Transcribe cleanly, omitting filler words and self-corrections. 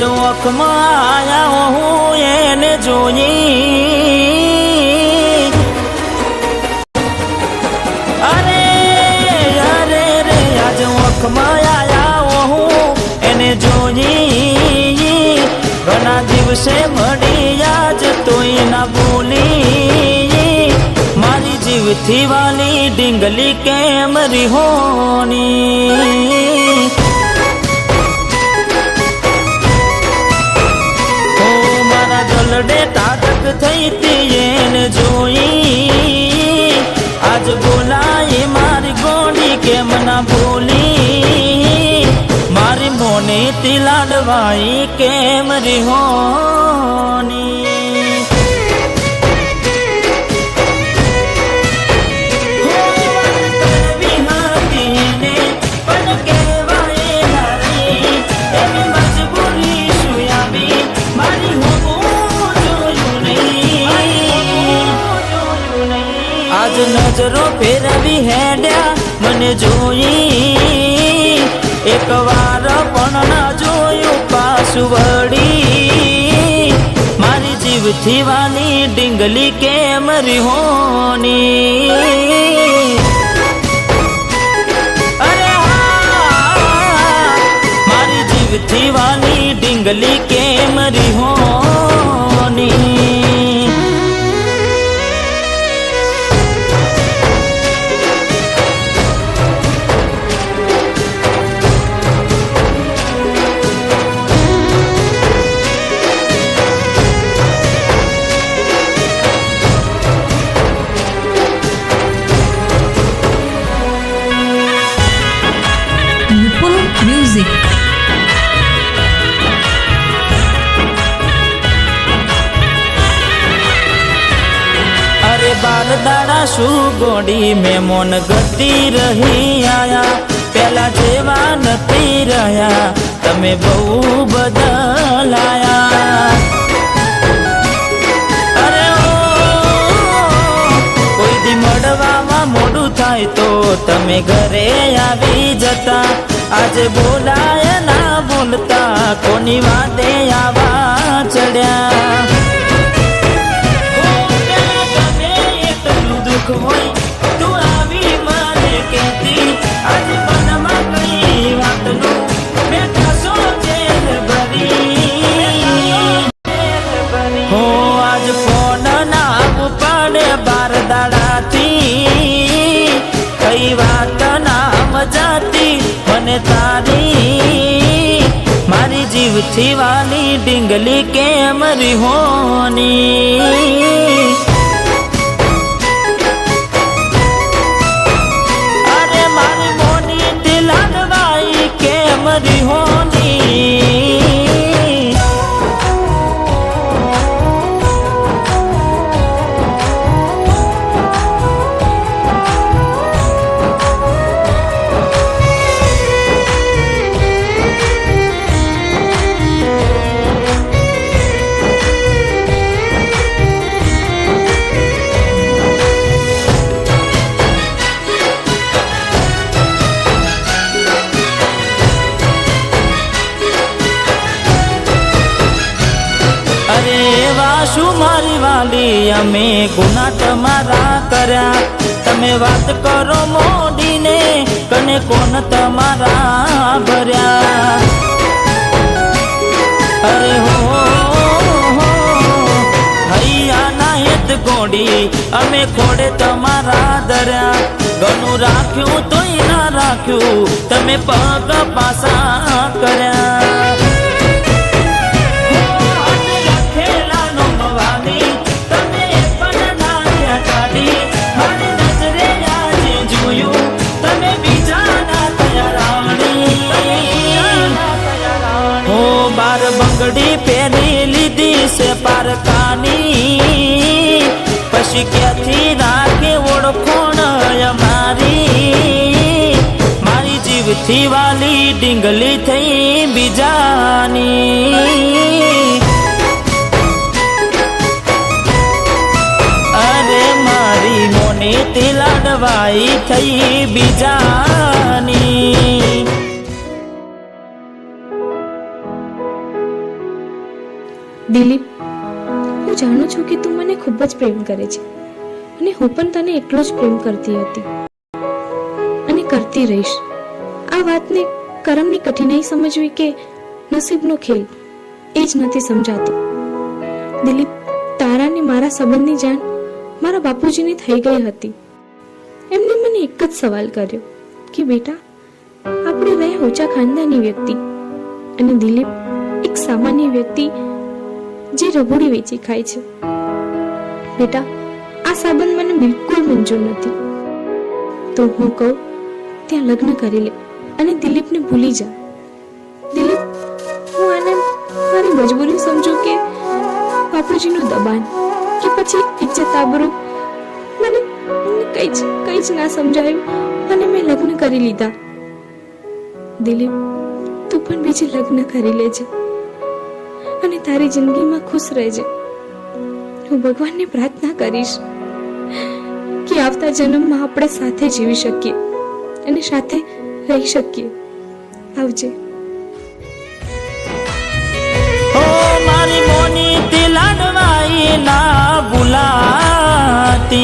ઓખમાં આયા હું એને જોઈ, અરે અરે રે આજ ઓખમાં આયા હું એને જોઈ, ઘણા દિવસે મળી આજ તોય ના બોલી, મારી જીવથી વાલી ડીંગલી કેમ રીહોની, દલડે તાટક થઈ તી એને જોઈ, આજ બોલાય મારી ગોડી કેમ ના બોલી, મારી મોને તી લાડવાઈ કેમ રીહોની, આજ નજરો ફેરવી હેડ્યા મને જોઈ, એક વાર પણ ના જોયું પાછું વળી, મારી જીવથી વાલી ડીંગલી કેમ રીહોની, અરે મારી જીવથી વાલી ડીંગલી કેમ રીહોની, Music. અરે બાર દાડા શું ગોડી મેમોન ગતી રહી આયા, પેલા જેવા નથી રહ્યા તમે બહુ બદલાયા, અરે કોઈ દી મળવામાં મોડું થાય તો તમે ઘરે આવી જતા, આજે બોલાય ના બોલતા કોની વાતે આવા ચડ્યા, ગમે એટલું દુઃખ હોય તું આવી મને કહેતી, આજે મનમાં કઈ વાતનું બેઠા સોચે ભરી, હો આજ ફોન ના પડે બાર દાડાથી, કઈ વાત ના મજાતી મને તારી, મારી જીવથી વાલી ડીંગલી કેમ રીહોની, અરે મારી મોની થી લાડવાઈ કેમ રીહોની, શું મારી વાલી અમે ગુના તમારા કર્યા, તમે વાત કરો મોડીને કને કોણ તમારા ભર્યા, અરે હો હૈયાના હેત ગોડી અમે ખોડે તમારા દર્યા, ઘણું રાખ્યું તોય ના રાખ્યું તમે પગ પાસા કર્યા, બંગડી પહેરી લીધી છે પારકાની, પછી ક્યાંથી રાખે ઓળખોણ અમારી, મારી જીવથી વાલી ડીંગલી થઈ બીજાની, અરે મારી મોને તે લાડવાઈ થઈ બીજાની, દિલીપ, હું જાણું છું કે તું મને ખૂબ જ પ્રેમ કરે છે અને હું પણ તને એટલો જ પ્રેમ કરતી હતી અને કરતી રહીશ. આ વાતને કરમની કઠિનાઈ સમજવી કે નસીબનો ખેલ એ જ નથી સમજાતું. દિલીપ, તારા ને મારા સંબંધની જાણ મારા બાપુજીને થઈ ગઈ હતી. એમને મને એક જ સવાલ કર્યો કે બેટા, આપણે રહ્યા ઊંચા ખાનદાની વ્યક્તિ અને દિલીપ એક સામાન્ય વ્યક્તિ જે રબોડી વેચી ખાય છે. બેટા, આ સંબંધ મને બિલકુલ મંજૂર નથી. તો હું કહું ત્યાં લગ્ન કરી લે અને દિલીપને ભૂલી જા. દિલીપ, હું આને મારી મજબૂરી સમજુ કે બાપુજીનું દબાણ કે પછી ઇજ્જત આબરૂ, મને કંઈ જ ના સમજાયું અને મેં લગ્ન કરી લીધા. દિલીપ, તું પણ બીજે લગ્ન કરી લેજે અને તારી જિંદગીમાં ખુશ રહેજે. હું ભગવાનને પ્રાર્થના કરીશ કે આવતા જન્મમાં આપણે સાથે જીવી શકીએ અને સાથે રહી શકીએ. આવજે. ઓ મારી મોની તિલાડવાઈ ના ભૂલાતી,